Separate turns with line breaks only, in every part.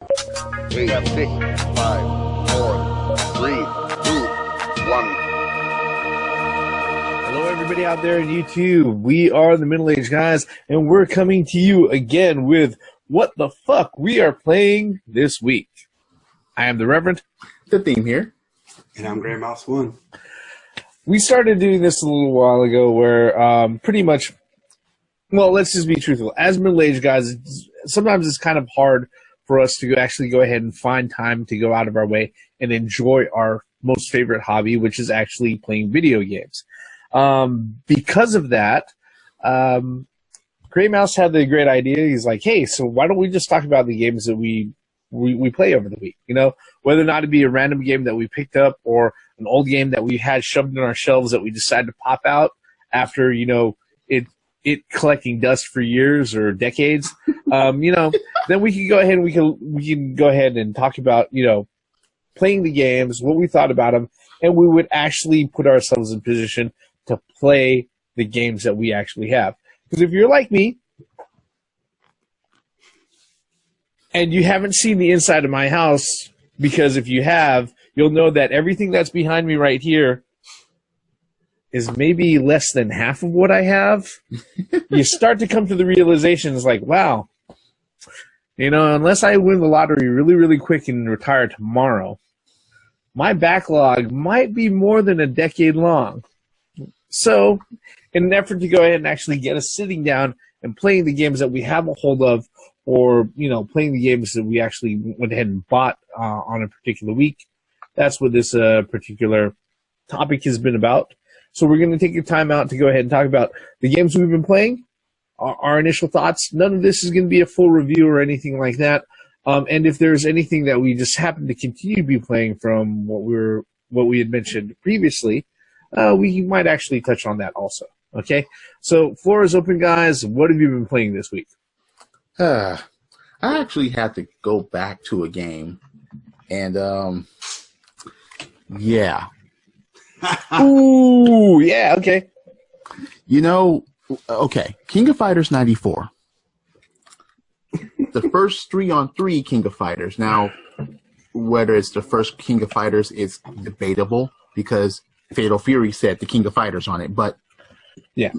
We have 6, 5, 4, 3, 2, 1.
Hello, everybody out there in YouTube. We are the Middle-Aged Guys, and we're coming to you again with What the Fuck We Are Playing This Week. I am the Reverend.
The Theme here.
And I'm Grey Mouse 1.
We started doing this a little while ago where pretty much, well, let's just be truthful. As middle-aged guys, sometimes it's kind of hard for us to actually go ahead and find time to go out of our way and enjoy our most favorite hobby, which is actually playing video games. Because of that, Grey Mouse had the great idea. He's like, hey, so why don't we just talk about the games that we play over the week? You know, whether or not it be a random game that we picked up or an old game that we had shoved in our shelves that we decided to pop out after, you know, it collecting dust for years or decades, you know, then we can go ahead and we can go ahead and talk about, you know, playing the games, what we thought about them, and we would actually put ourselves in position to play the games that we actually have. Because if you're like me and you haven't seen the inside of my house, because if you have, you'll know that everything that's behind me right here is maybe less than half of what I have. You start to come to the realizations like, wow, you know, unless I win the lottery really, really quick and retire tomorrow, my backlog might be more than a decade long. So in an effort to go ahead and actually get us sitting down and playing the games that we have a hold of, or, you know, playing the games that we actually went ahead and bought on a particular week, that's what this particular topic has been about. So we're going to take your time out to go ahead and talk about the games we've been playing, our initial thoughts. None of this is going to be a full review or anything like that. And if there's anything that we just happen to continue to be playing from what we had mentioned previously, we might actually touch on that also. Okay? So floor is open, guys. What have you been playing this week?
I actually had to go back to a game, and yeah.
Ooh, yeah, okay.
You know, okay, King of Fighters 94. The first 3-on-3 King of Fighters. Now, whether it's the first King of Fighters is debatable because Fatal Fury said the King of Fighters on it, but
yeah.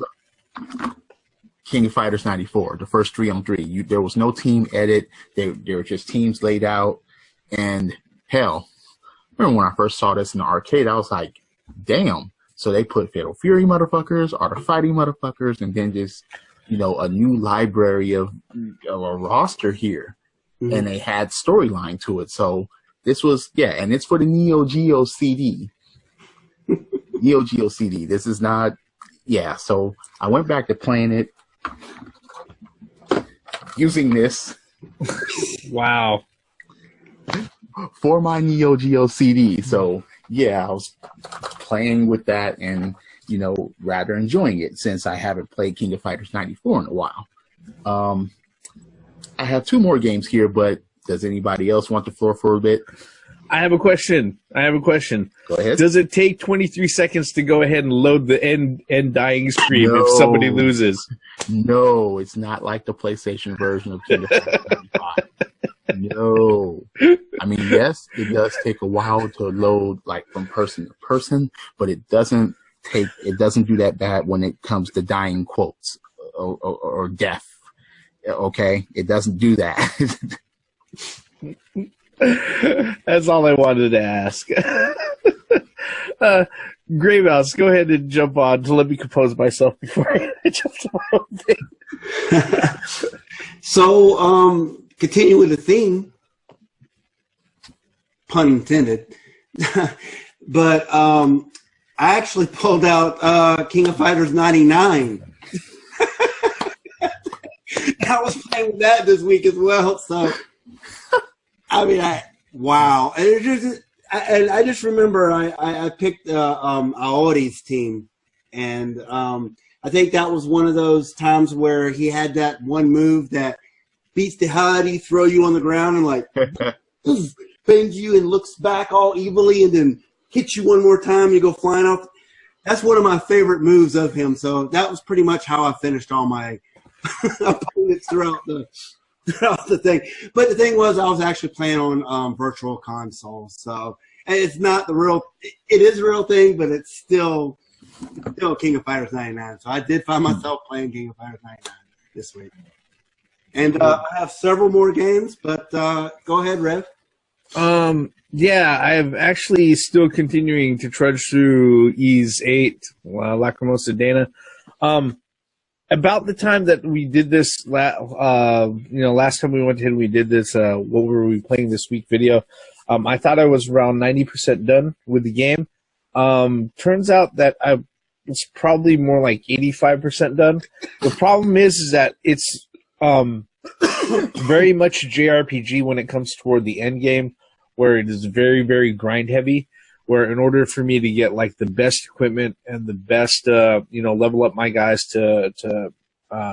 King of Fighters 94, the first 3-on-3. There was no team edit. They were just teams laid out. And hell, I remember when I first saw this in the arcade, I was like, damn. So they put Fatal Fury motherfuckers, Art of Fighting motherfuckers, and then just, you know, a new library of a roster here. Mm-hmm. And they had storyline to it. So this was, yeah, and it's for the Neo Geo CD. Neo Geo CD. This is not, yeah. So I went back to playing it using this.
Wow.
For my Neo Geo CD. So yeah, I was playing with that and, you know, rather enjoying it since I haven't played King of Fighters 94 in a while. I have 2 more games here, but does anybody else want the floor for a bit?
I have a question.
Go ahead.
Does it take 23 seconds to go ahead and load the end dying screen if somebody loses?
No, it's not like the PlayStation version of King of Fighters 95. No. I mean, yes, it does take a while to load, like, from person to person, but it doesn't do that bad when it comes to dying quotes or death. Okay? It doesn't do that.
That's all I wanted to ask. Grey Mouse, go ahead and jump on to let me compose myself before I jump to my own thing.
So, continue with the theme, pun intended. But I actually pulled out King of Fighters 99. I was playing with that this week as well. So, I mean, wow. And I just remember I picked Aori's team, and I think that was one of those times where he had that one move that beats the hell out of you, throw you on the ground, and like bends you and looks back all evilly, and then hits you one more time. You go flying off. That's one of my favorite moves of him. So that was pretty much how I finished all my opponents throughout throughout the thing. But the thing was, I was actually playing on virtual console, so and it's not the real. It is a real thing, but it's still King of Fighters 99. So I did find myself playing King of Fighters 99 this week. And I have several more games, but go ahead, Rev.
Yeah, I'm actually still continuing to trudge through Ys 8, Lacrimosa Dana. About the time that we did this, last time we went ahead and we did this, what were we playing this week video, I thought I was around 90% done with the game. Turns out that I was probably more like 85% done. The problem is that it's very much JRPG when it comes toward the end game, where it is very, very grind heavy, where in order for me to get like the best equipment and the best, level up my guys to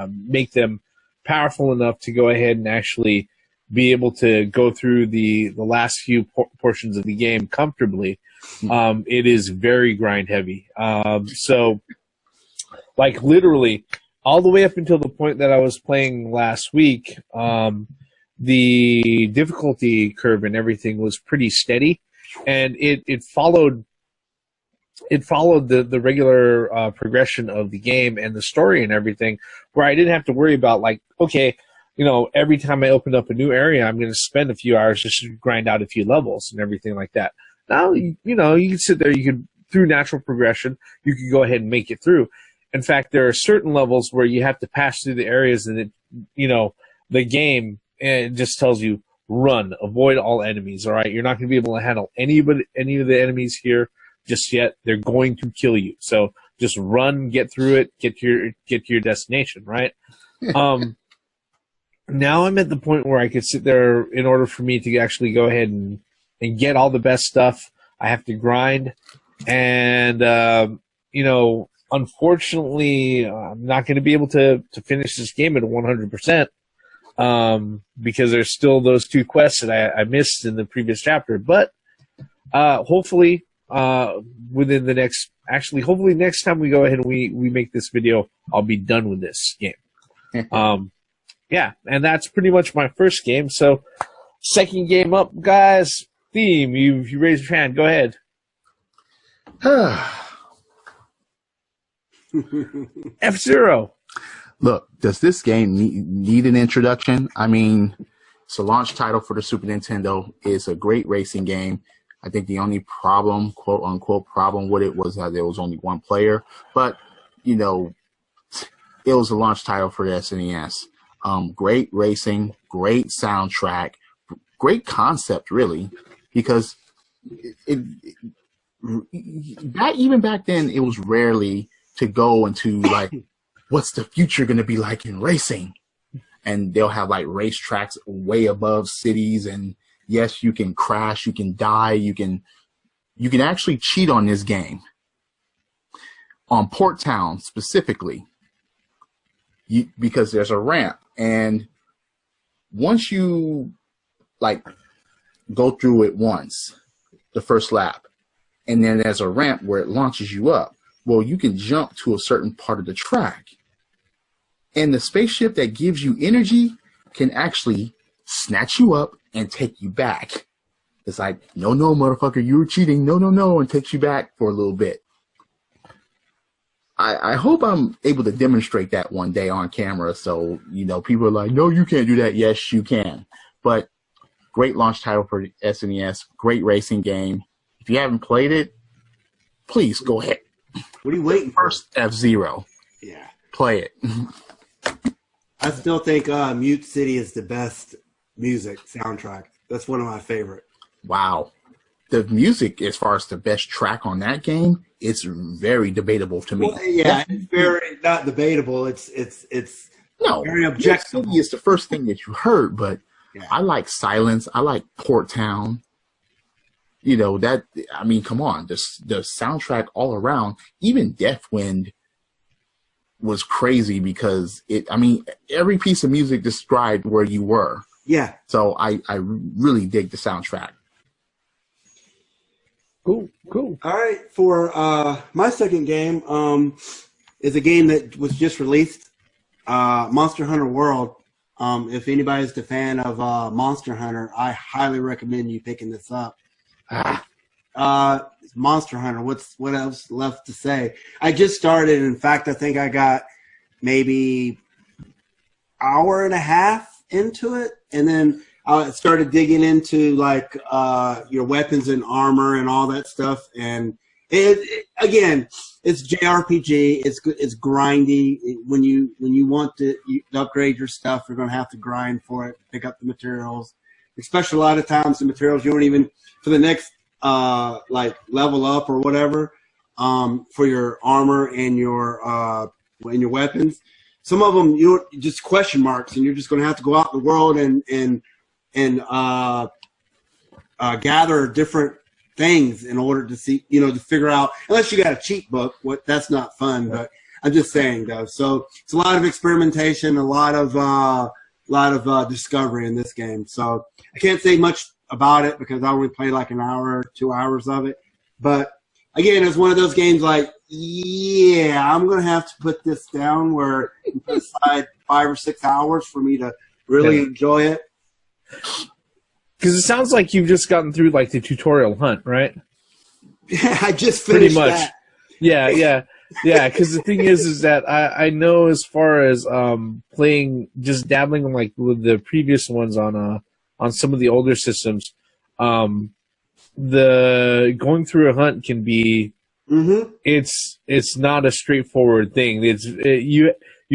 make them powerful enough to go ahead and actually be able to go through the last few portions of the game comfortably, it is very grind heavy. So like literally all the way up until the point that I was playing last week, the difficulty curve and everything was pretty steady, and it followed the regular progression of the game and the story and everything, where I didn't have to worry about like, okay, every time I open up a new area, I'm going to spend a few hours just to grind out a few levels and everything like that. Now, you can sit there, you could, through natural progression, you could go ahead and make it through. In fact, there are certain levels where you have to pass through the areas and the game, it just tells you, run, avoid all enemies, all right? You're not going to be able to handle any of the enemies here just yet. They're going to kill you. So just run, get through it, get to your destination, right? Now I'm at the point where I could sit there. In order for me to actually go ahead and get all the best stuff, I have to grind. And, unfortunately, I'm not going to be able to finish this game at 100%. Because there's still those two quests that I missed in the previous chapter. But hopefully, hopefully next time we go ahead and we make this video, I'll be done with this game. Yeah, and that's pretty much my first game. So, second game up, guys. Theme, you raised your hand. Go ahead. FZero.
Look, does this game need an introduction? I mean, it's a launch title for the Super Nintendo. It's a great racing game. I think the only problem, quote unquote, problem with it was that there was only one player. But, it was a launch title for the SNES. Great racing, great soundtrack, great concept, really, because even back then, it was rarely to go into like, what's the future going to be like in racing? And they'll have like racetracks way above cities. And yes, you can crash, you can die, you can actually cheat on this game. On Port Town specifically, because there's a ramp, and once you like go through it once, the first lap, and then there's a ramp where it launches you up. Well, you can jump to a certain part of the track, and the spaceship that gives you energy can actually snatch you up and take you back. It's like, no, motherfucker, you were cheating. No, and takes you back for a little bit. I hope I'm able to demonstrate that one day on camera. So, people are like, no, you can't do that. Yes, you can. But great launch title for SNES. Great racing game. If you haven't played it, please go ahead.
What are you waiting for?
First FZero.
Yeah.
Play it.
I still think Mute City is the best music soundtrack. That's one of my favorite.
Wow. The music, as far as the best track on that game, it's very debatable to me.
Well, yeah, it's very not debatable. It's very objective.
It's the first thing that you heard, but
yeah.
I like Silence. I like Port Town. Come on, the soundtrack all around, even Deathwind was crazy because every piece of music described where you were.
Yeah.
So I really dig the soundtrack.
Cool.
All right, for my second game is a game that was just released, Monster Hunter World. If anybody's a fan of Monster Hunter, I highly recommend you picking this up. Monster Hunter. What else left to say? I just started. In fact, I think I got maybe hour and a half into it, and then I started digging into like your weapons and armor and all that stuff. And again, it's JRPG. It's grindy. When you want to upgrade your stuff, you're going to have to grind for it. Pick up the materials. Especially a lot of times the materials you don't even for the next like level up or whatever for your armor and your weapons. Some of them you just question marks, and you're just going to have to go out in the world and gather different things in order to see, to figure out. Unless you got a cheat book, that's not fun. But I'm just saying, though. So it's a lot of experimentation, a lot of discovery in this game. So I can't say much about it because I only played like an hour or 2 hours of it. But again, it's one of those games like, yeah, I'm going to have to put this down where you put aside 5 or 6 hours for me to really enjoy it.
Because it sounds like you've just gotten through like the tutorial hunt, right?
Yeah, I just finished
pretty much.
That.
Yeah. Because the thing is that I know as far as playing, just dabbling like with the previous ones on some of the older systems, the going through a hunt can be it's not a straightforward thing. You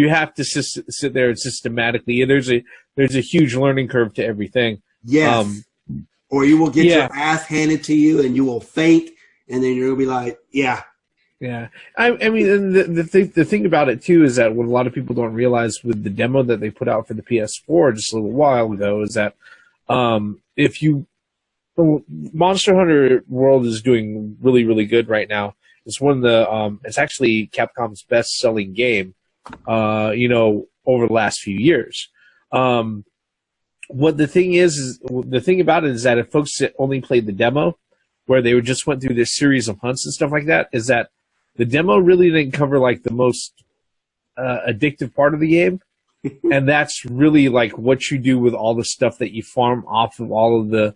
have to sit there and systematically. There's a huge learning curve to everything.
Yes. Or you will get your ass handed to you, and you will faint, and then you're gonna be like, yeah.
Yeah, I mean, the thing about it too is that what a lot of people don't realize with the demo that they put out for the PS4 just a little while ago is that Monster Hunter World is doing really, really good right now. It's one of the it's actually Capcom's best-selling game, over the last few years. What the thing is the thing about it is that if folks only played the demo, where they just went through this series of hunts and stuff like that, is that the demo really didn't cover like the most addictive part of the game, and that's really like what you do with all the stuff that you farm off of all of the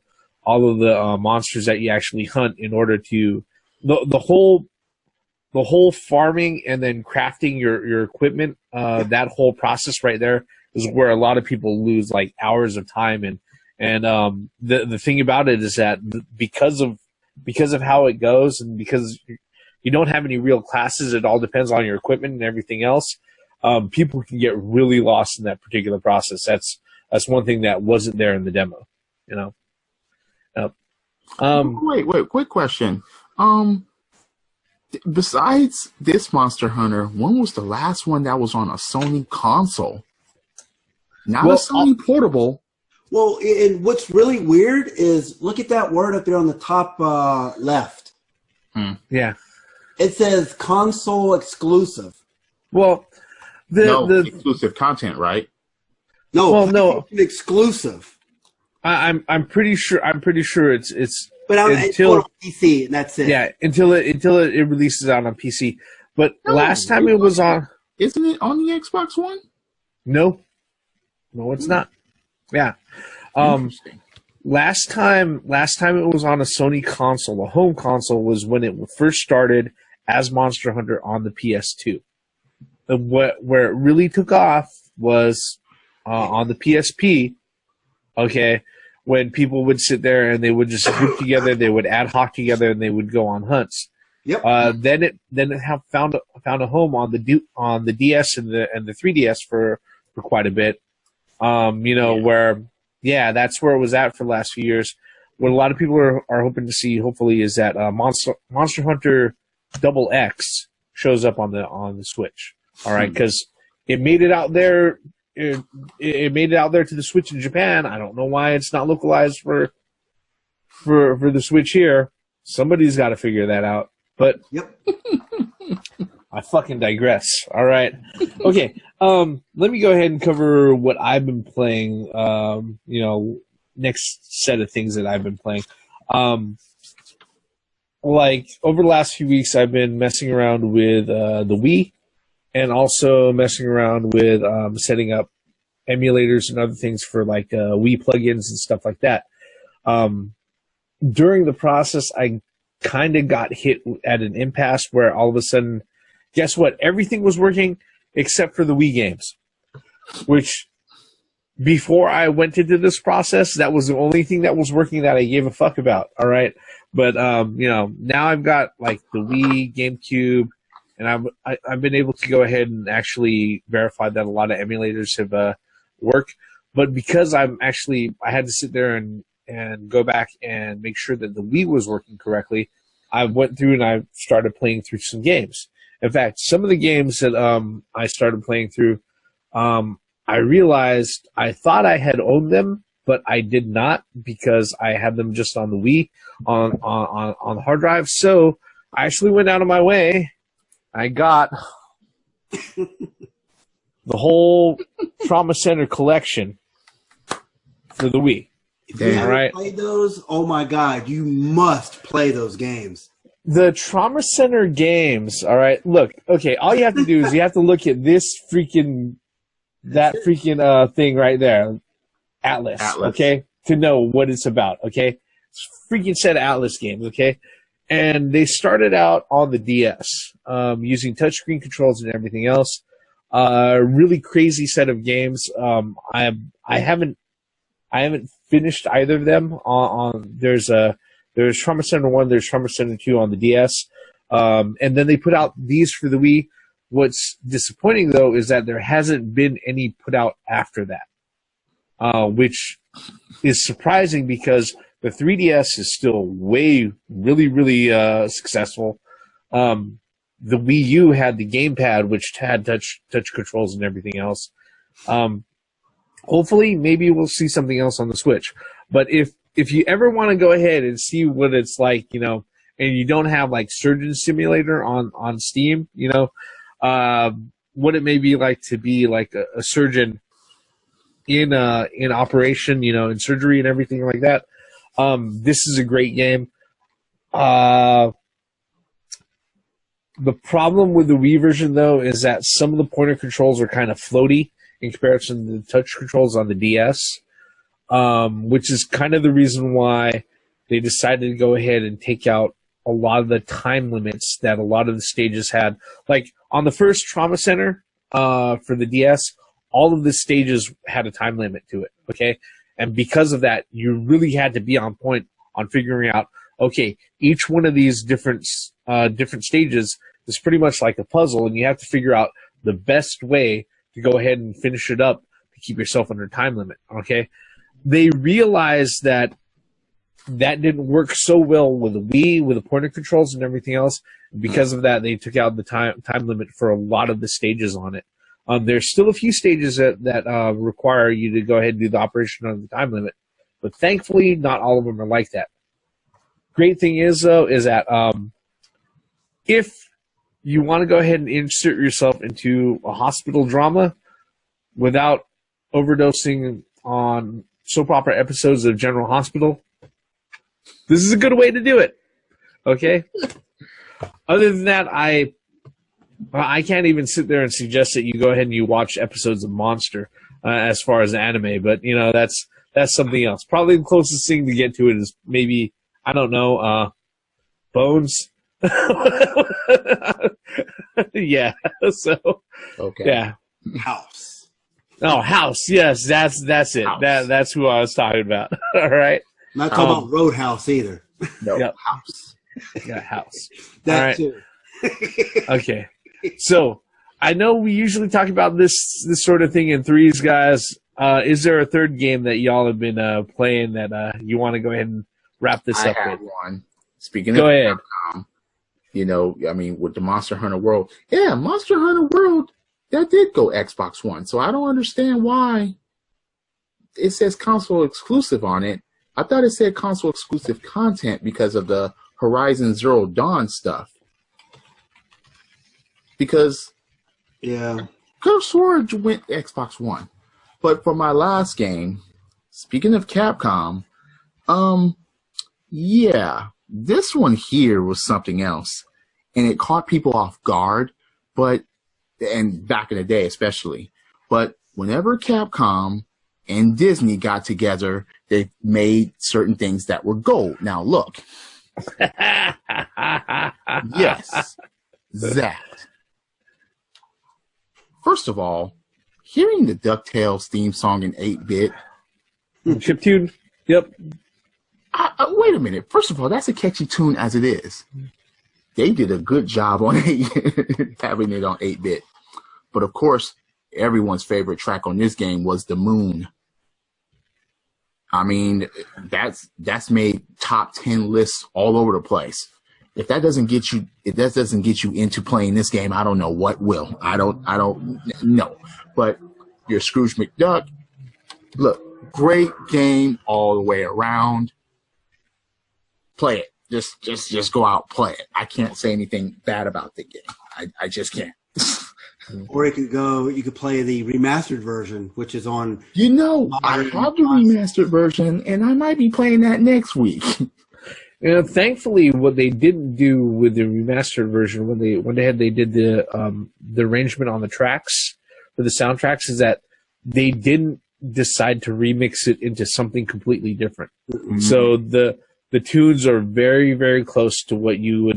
monsters that you actually hunt in order to the whole farming and then crafting your equipment. That whole process right there is where a lot of people lose like hours of time, and the thing about it is that because of how it goes, and because you don't have any real classes, it all depends on your equipment and everything else. People can get really lost in that particular process. That's one thing that wasn't there in the demo,
Wait, quick question. Besides this Monster Hunter, when was the last one that was on a Sony console? Not a Sony portable.
Well, and what's really weird is look at that word up there on the top left.
Yeah.
It says console exclusive.
Well, the
exclusive content, right?
No, exclusive.
I'm pretty sure it's
but until on PC, and that's it.
Yeah, until it releases out on PC. But last time it was on,
isn't it on the Xbox One?
No, it's not. Yeah. Last time it was on a Sony console, a home console, was when it first started as Monster Hunter on the PS2. Where it really took off was on the PSP. Okay, when people would sit there and they would just group together, they would ad hoc together, and they would go on hunts.
Yep.
Then it found a home on the DS and the 3DS for quite a bit. Where that's where it was at for the last few years. What a lot of people are hoping to see, hopefully, is that Monster Hunter XX shows up on the Switch. All right, because it made it out there. It made it out there to the Switch in Japan. I don't know why it's not localized for the Switch here. Somebody's got to figure that out. But
yep.
I fucking digress. All right. Okay. Let me go ahead and cover what I've been playing. Next set of things that I've been playing. Like over the last few weeks, I've been messing around with the Wii, and also messing around with setting up emulators and other things for like Wii plugins and stuff like that. During the process, I kind of got hit at an impasse where all of a sudden, guess what? Everything was working except for the Wii games, which before I went into this process, that was the only thing that was working that I gave a fuck about. All right. But, now I've got like the Wii, GameCube, and I've been able to go ahead and actually verify that a lot of emulators have worked. But because I had to sit there and go back and make sure that the Wii was working correctly, I went through and I started playing through some games. In fact, some of the games that I started playing through, I realized I thought I had owned them, but I did not because I had them just on the Wii on the hard drive. So I actually went out of my way. I got the whole Trauma Center collection for the Wii.
If you haven't played those, oh my God, you must play those games.
The Trauma Center games, all right, look, okay, all you have to do is you have to look at this thing right there, Atlas, okay, to know what it's about, okay? It's a freaking set of Atlas games, okay? And they started out on the DS, using touchscreen controls and everything else. Really crazy set of games. I haven't finished either of them. There's Trauma Center 1, there's Trauma Center 2 on the DS, and then they put out these for the Wii. What's disappointing though is that there hasn't been any put out after that, which is surprising because the 3DS is still really successful. The Wii U had the gamepad, which had touch controls and everything else. Hopefully, maybe we'll see something else on the Switch. But if you ever want to go ahead and see what it's like, and you don't have like Surgeon Simulator on Steam, what it may be like to be like a surgeon in operation, in surgery and everything like that. This is a great game. The problem with the Wii version, though, is that some of the pointer controls are kind of floaty in comparison to the touch controls on the DS, which is kind of the reason why they decided to go ahead and take out a lot of the time limits that a lot of the stages had. Like, on the first Trauma Center for the DS, all of the stages had a time limit to it, okay? And because of that, you really had to be on point on figuring out, okay, each one of these different stages is pretty much like a puzzle, and you have to figure out the best way to go ahead and finish it up to keep yourself under time limit, okay? They realized that didn't work so well with the Wii, with the pointer controls and everything else. Because of that, they took out the time limit for a lot of the stages on it. There's still a few stages that require you to go ahead and do the operation on the time limit, but thankfully, not all of them are like that. Great thing is, though, is that if you want to go ahead and insert yourself into a hospital drama without overdosing on soap opera episodes of General Hospital, this is a good way to do it. Okay? Other than that, I can't even sit there and suggest that you go ahead and you watch episodes of Monster as far as anime, but that's something else. Probably the closest thing to get to it is maybe, I don't know, Bones. Yeah. So
okay.
Yeah.
House.
Oh, House. Yes, that's it.
House.
That's who I was talking about. All right.
Not talking about Roadhouse either.
No.
Yep.
House.
Yeah, House.
That
All right.
too.
Okay. So I know we usually talk about this sort of thing in threes, guys. Is there a third game that y'all have been playing that you want to go ahead and wrap this up
I have
with?
one. Speaking
Go
of
ahead.
Capcom, with the Monster Hunter World. Yeah, Monster Hunter World, that did go Xbox One. So I don't understand why it says console exclusive on it. I thought it said console exclusive content because of the Horizon Zero Dawn stuff. Because
Yeah.
could have sworn it went Xbox One. But for my last game, speaking of Capcom, yeah, this one here was something else. And it caught people off guard, and back in the day especially. But whenever Capcom and Disney got together, they made certain things that were gold. Now, look. Yes, that. First of all, hearing the DuckTales theme song in 8-bit.
Chiptune? Yep.
Wait a minute. First of all, that's a catchy tune as it is. They did a good job on having it on 8-bit. But of course, everyone's favorite track on this game was The Moon. I mean, that's made top 10 lists all over the place. If that doesn't get you, into playing this game, I don't know what will. I don't know. But your Scrooge McDuck, look, great game all the way around. Play it. Just go out, play it. I can't say anything bad about the game. I just can't.
Or you could play the remastered version, which is on.
I have the remastered version, and I might be playing that next week.
Thankfully, what they didn't do with the remastered version when they did the arrangement on the tracks for the soundtracks is that they didn't decide to remix it into something completely different. Mm-hmm. So the tunes are very, very close to what you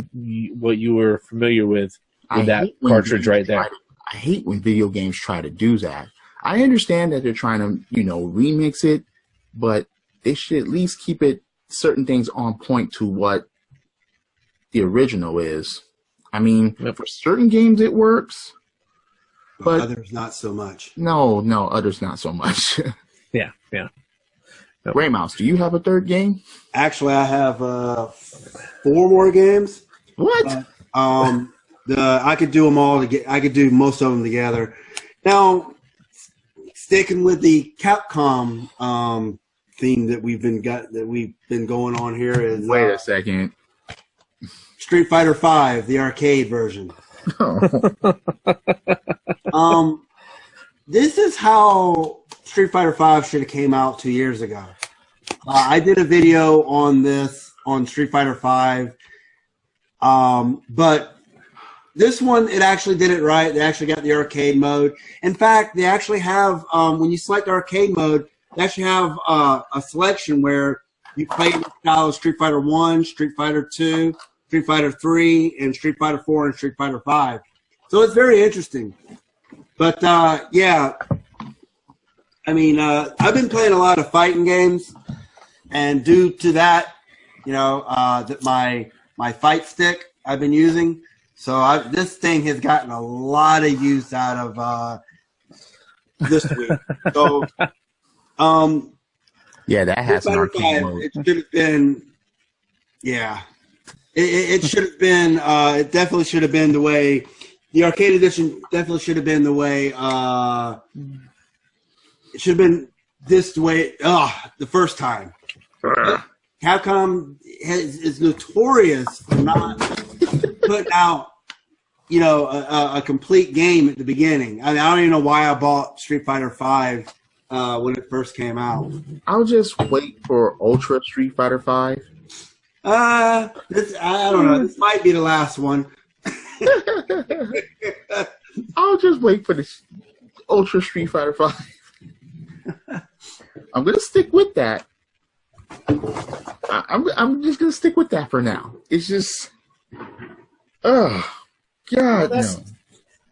were familiar with that cartridge right there.
I hate when video games try to do that. I understand that they're trying to, remix it, but they should at least keep certain things on point to what the original is. I mean, for certain games it works, but
others not so much.
No, others not so much.
Yeah.
Gray Mouse, do you have a third game?
Actually, I have 4 more games.
What?
I could do them all. I could do most of them together. Now, sticking with the Capcom theme that we've been going on here is.
Wait a second.
Street Fighter V, the arcade version.
Oh.
This is how Street Fighter V should have came out 2 years ago. I did a video on this on Street Fighter V, but this one, it actually did it right. They actually got the arcade mode. In fact, they actually have, when you select arcade mode, they actually have a selection where you play the style of Street Fighter 1, Street Fighter 2, Street Fighter 3, and Street Fighter 4 and Street Fighter 5. So it's very interesting. But, yeah, I mean, I've been playing a lot of fighting games, and due to that, that my fight stick I've been using, so this thing has gotten a lot of use out of this week. So,
yeah, that has an arcade mode.
It should have been, yeah, it should have been. It definitely should have been the way. The arcade edition definitely should have been the way. It should have been this way. The first time. Capcom is notorious for not putting out, a complete game at the beginning. I mean, I don't even know why I bought Street Fighter V when it first came out.
I'll just wait for Ultra Street Fighter V.
I don't know. This might be the last one.
I'll just wait for this Ultra Street Fighter V. I'm gonna stick with that. I'm just gonna stick with that for now. It's just, God, no.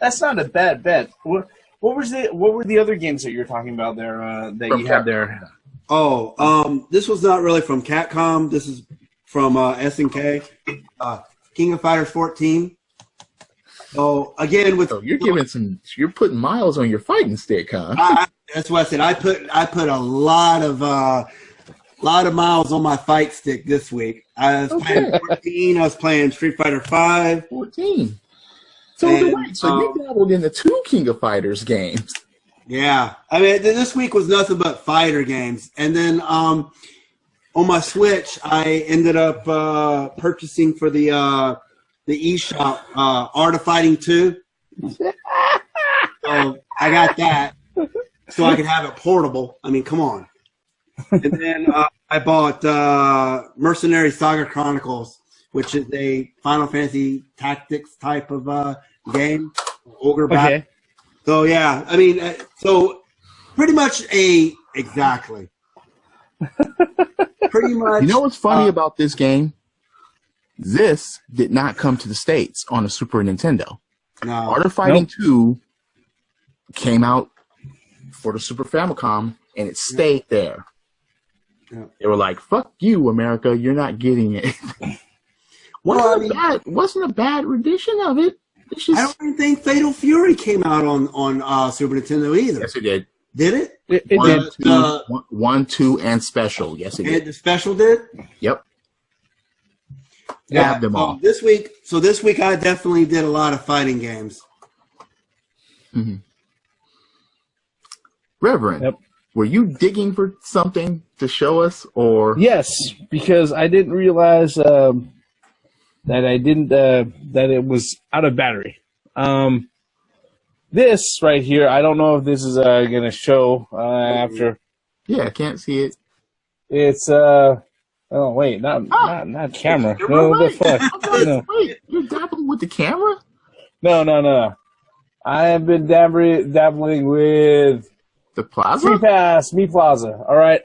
That's not a bad bet. What were the other games that you're talking about there that you had there?
Oh, this was not really from Capcom. This is from SNK, King of Fighters 14. So again,
you're putting miles on your fighting stick, huh?
That's what I said. I put a lot of miles on my fight stick this week. I was playing 14. I was playing Street Fighter 5.
14. So you dabbled in the 2 King of Fighters games.
Yeah, I mean this week was nothing but fighter games, and then on my Switch I ended up purchasing for the eShop Art of Fighting 2. So I got that so I could have it portable. I mean, come on. And then I bought Mercenary Saga Chronicles, which is a Final Fantasy Tactics type of game, Ogre Battle. So yeah, I mean, so pretty much exactly. Pretty much.
You know what's funny about this game? This did not come to the States on a Super Nintendo.
No.
Art of Fighting 2 came out for the Super Famicom, and it stayed there.
Yeah.
They were like, "Fuck you, America! You're not getting it." Wasn't a bad rendition of it. It's just,
I don't even think Fatal Fury came out on Super Nintendo either.
yes, it did.
Did it?
It did.
One, two, and special. Yes, it did.
The special did?
Yep.
Yeah.
Have them all.
This week I definitely did a lot of fighting games.
Mm-hmm. Reverend,
Yep.
were you digging for something to show us, or
Yes, because I didn't realize that it was out of battery. This right here, I don't know if this is going to show after.
Yeah, I can't see it.
It's oh wait, not camera. No, the fuck. No.
Wait, you're dabbling with the camera?
No. I have been dabbling with
The plaza?
StreetPass, Me Plaza. All right.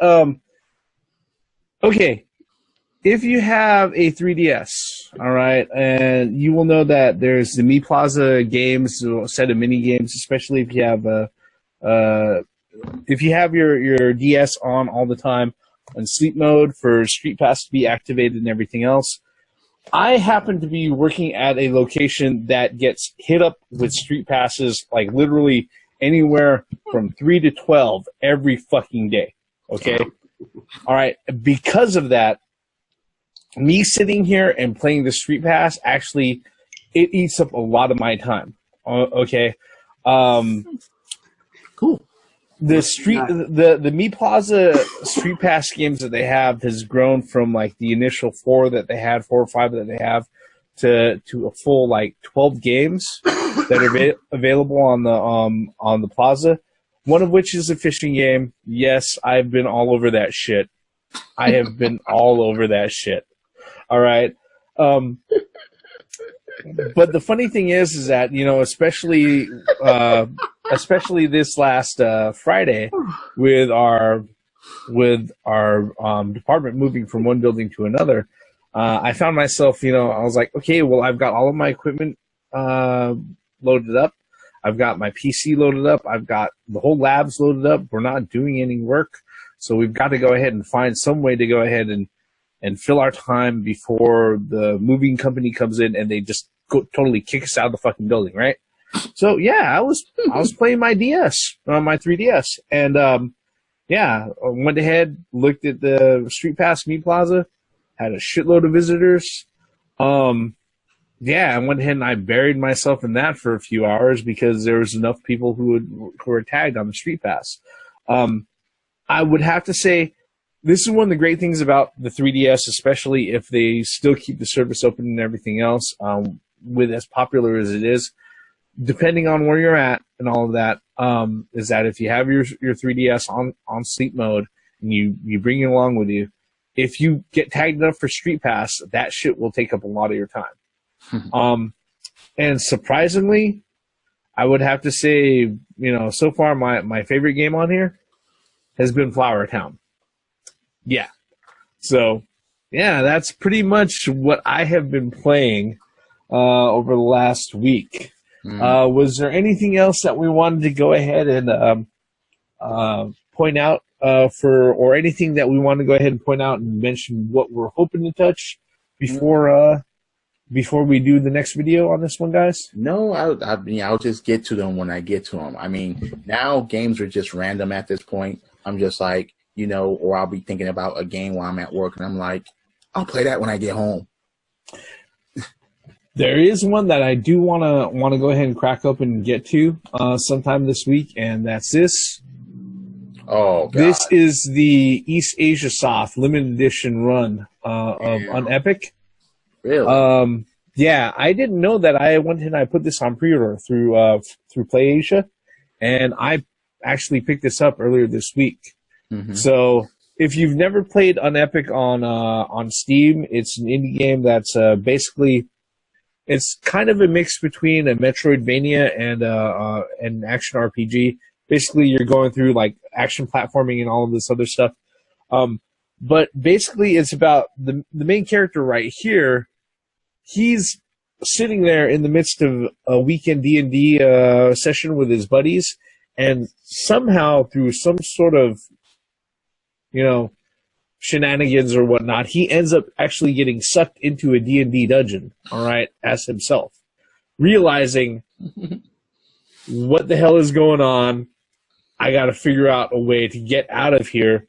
Okay. If you have a 3DS, all right, and you will know that there's the Me Plaza games, a set of mini games, especially if you have your DS on all the time on sleep mode for StreetPass to be activated and everything else. I happen to be working at a location that gets hit up with StreetPasses like literally anywhere from 3 to 12 every fucking day. Okay? All right. Because of that, me sitting here and playing the StreetPass, actually, it eats up a lot of my time. Okay?
Cool.
The Me Plaza StreetPass games that they have has grown from like the initial 4 or 5 that they have to a full like 12 games that are available on the Plaza. One of which is a fishing game. Yes, I've been all over that shit. I have been all over that shit. All right. But the funny thing is that, you know, especially this last Friday with our department moving from one building to another, I found myself, you know, I was like, okay, well, I've got all of my equipment loaded up. I've got my PC loaded up. I've got the whole labs loaded up. We're not doing any work. So we've got to go ahead and find some way to go ahead and fill our time before the moving company comes in and they just totally kick us out of the fucking building, right? So yeah, I was playing my DS on my 3DS, and I went ahead, looked at the StreetPass Me Plaza, had a shitload of visitors. I went ahead and I buried myself in that for a few hours because there was enough people who were tagged on the StreetPass. I would have to say, this is one of the great things about the 3DS, especially if they still keep the service open and everything else, with as popular as it is, depending on where you're at and all of that, is that if you have your 3DS on sleep mode and you bring it along with you, if you get tagged up for StreetPass, that shit will take up a lot of your time. And surprisingly, I would have to say, you know, so far my favorite game on here has been Flower Town. Yeah. So, yeah, that's pretty much what I have been playing over the last week. Was there anything else that we wanted to go ahead and point out or anything that we want to go ahead and point out and mention what we're hoping to touch before we do the next video on this one, guys?
No, I'll just get to them when I get to them. I mean, now games are just random at this point. I'm just like, you know, or I'll be thinking about a game while I'm at work, and I'm like, I'll play that when I get home.
There is one that I do want to go ahead and crack open and get to sometime this week, and that's this.
Oh, God.
This is the East Asia Soft limited edition run of Unepic.
Really?
Yeah, I didn't know that. I went and I put this on pre-order through PlayAsia, and I actually picked this up earlier this week. Mm-hmm. So if you've never played Unepic on Steam, it's an indie game that's basically, it's kind of a mix between a Metroidvania and an action RPG. basically you're going through like action platforming and all of this other stuff. But basically it's about the main character right here. He's sitting there in the midst of a weekend D&D session with his buddies, and somehow through some sort of, shenanigans or whatnot, he ends up actually getting sucked into a D&D dungeon, all right, as himself, realizing what the hell is going on. I got to figure out a way to get out of here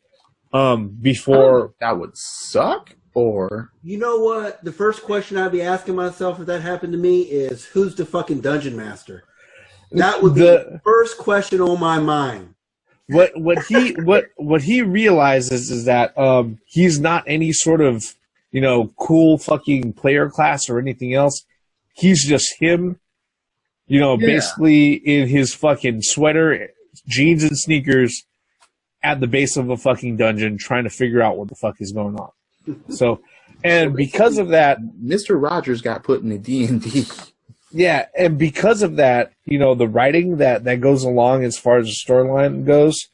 before...
That would suck, or...
You know what? The first question I'd be asking myself if that happened to me is, who's the fucking dungeon master? That would be the first question on my mind.
What he realizes is that he's not any sort of cool fucking player class or anything else. He's just him, basically in his fucking sweater, jeans and sneakers at the base of a fucking dungeon trying to figure out what the fuck is going on. So, and because of that,
Mr. Rogers got put in the D&D.
Yeah, and because of that, the writing that goes along as far as the storyline goes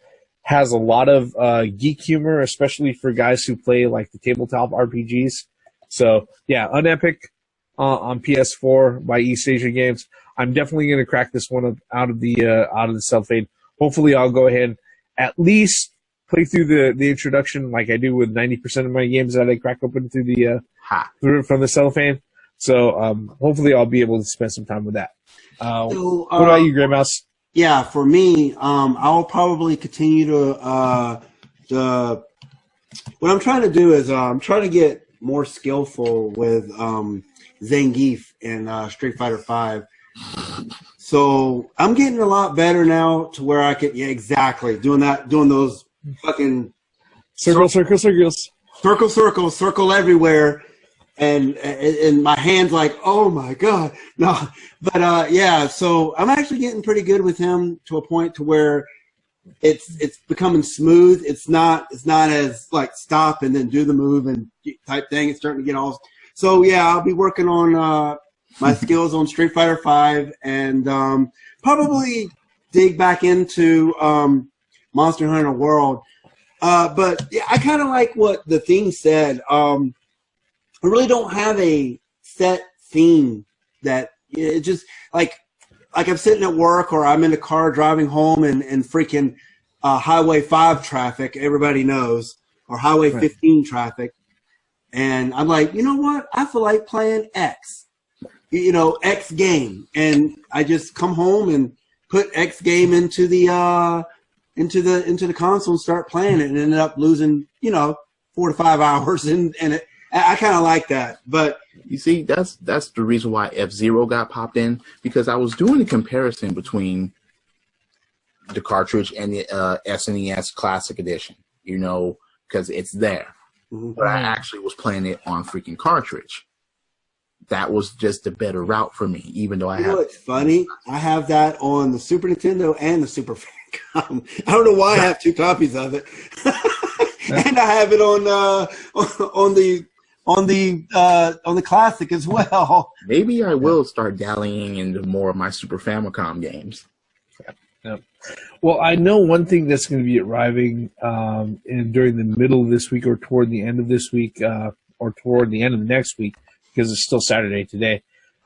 has a lot of geek humor, especially for guys who play like the tabletop RPGs. So yeah, Unepic on PS4 by East Asia Games. I'm definitely going to crack this one out of the cellophane. Hopefully, I'll go ahead and at least play through the introduction like I do with 90% of my games that I crack open through from the cellophane. So hopefully I'll be able to spend some time with that. What about you, Grey Mouse?
Yeah, for me, I'll probably continue to what I'm trying to do is I'm trying to get more skillful with Zangief in Street Fighter V. So I'm getting a lot better now to where I could, doing those fucking circle everywhere. And my hand's like, oh my god, no, but so I'm actually getting pretty good with him to a point to where it's becoming smooth. It's not as like stop and then do the move and type thing. It's starting to get all. So yeah, I'll be working on my skills on Street Fighter V and probably dig back into Monster Hunter World. But yeah, I kind of like what the theme said. I really don't have a set theme that it just like I'm sitting at work or I'm in the car driving home and freaking Highway 5 traffic, everybody knows, or Highway 15 traffic. And I'm like, you know what? I feel like playing X, X game. And I just come home and put X game into the console and start playing it and ended up losing, 4 to 5 hours and it. I kind of like that, but
you see, that's the reason why FZero got popped in, because I was doing a comparison between the cartridge and the SNES Classic Edition, because it's there. Mm-hmm. But I actually was playing it on freaking cartridge. That was just the better route for me, even though I have.
It's funny. I have that on the Super Nintendo and the Super Famicom. I don't know why I have 2 copies of it, and I have it on the Classic as well.
Maybe I will start dallying into more of my Super Famicom games.
Yeah. Well, I know one thing that's going to be arriving during the middle of this week or toward the end of this week or toward the end of the next week, because it's still Saturday today,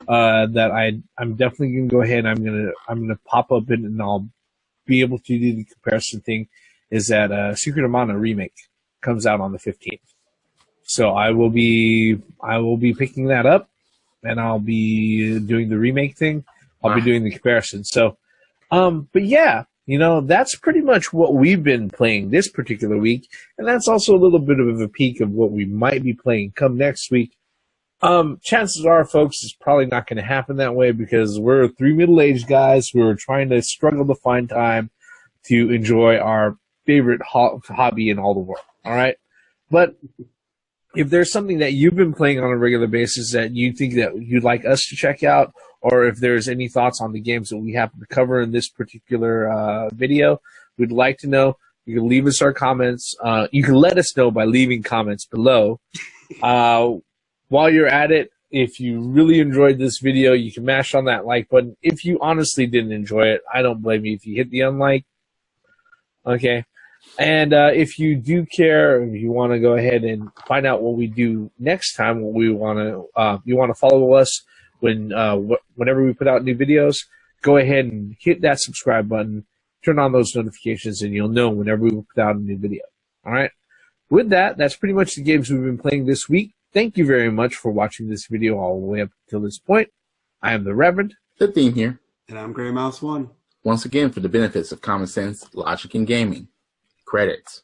that I'm definitely going to go ahead and I'm gonna pop up in and I'll be able to do the comparison thing, is that Secret of Mana Remake comes out on the 15th. So I will be picking that up, and I'll be doing the remake thing. I'll be doing the comparison. So, but yeah, that's pretty much what we've been playing this particular week, and that's also a little bit of a peek of what we might be playing come next week. Chances are, folks, it's probably not going to happen that way because we're 3 middle-aged guys who are trying to struggle to find time to enjoy our favorite hobby in all the world. All right, but if there's something that you've been playing on a regular basis that you think that you'd like us to check out, or if there's any thoughts on the games that we happen to cover in this particular video, we'd like to know. You can leave us our comments. You can let us know by leaving comments below. While you're at it, if you really enjoyed this video, you can mash on that like button. If you honestly didn't enjoy it, I don't blame you. If you hit the unlike, Okay. And if you do care, if you want to go ahead and find out what we do next time, what we want to, you want to follow us whenever we put out new videos, go ahead and hit that subscribe button, turn on those notifications, and you'll know whenever we put out a new video. All right. With that, that's pretty much the games we've been playing this week. Thank you very much for watching this video all the way up until this point. I am the Reverend.
The Theme here.
And I'm Grey Mouse 1.
Once again, for the benefits of common sense, logic, and gaming. Credits.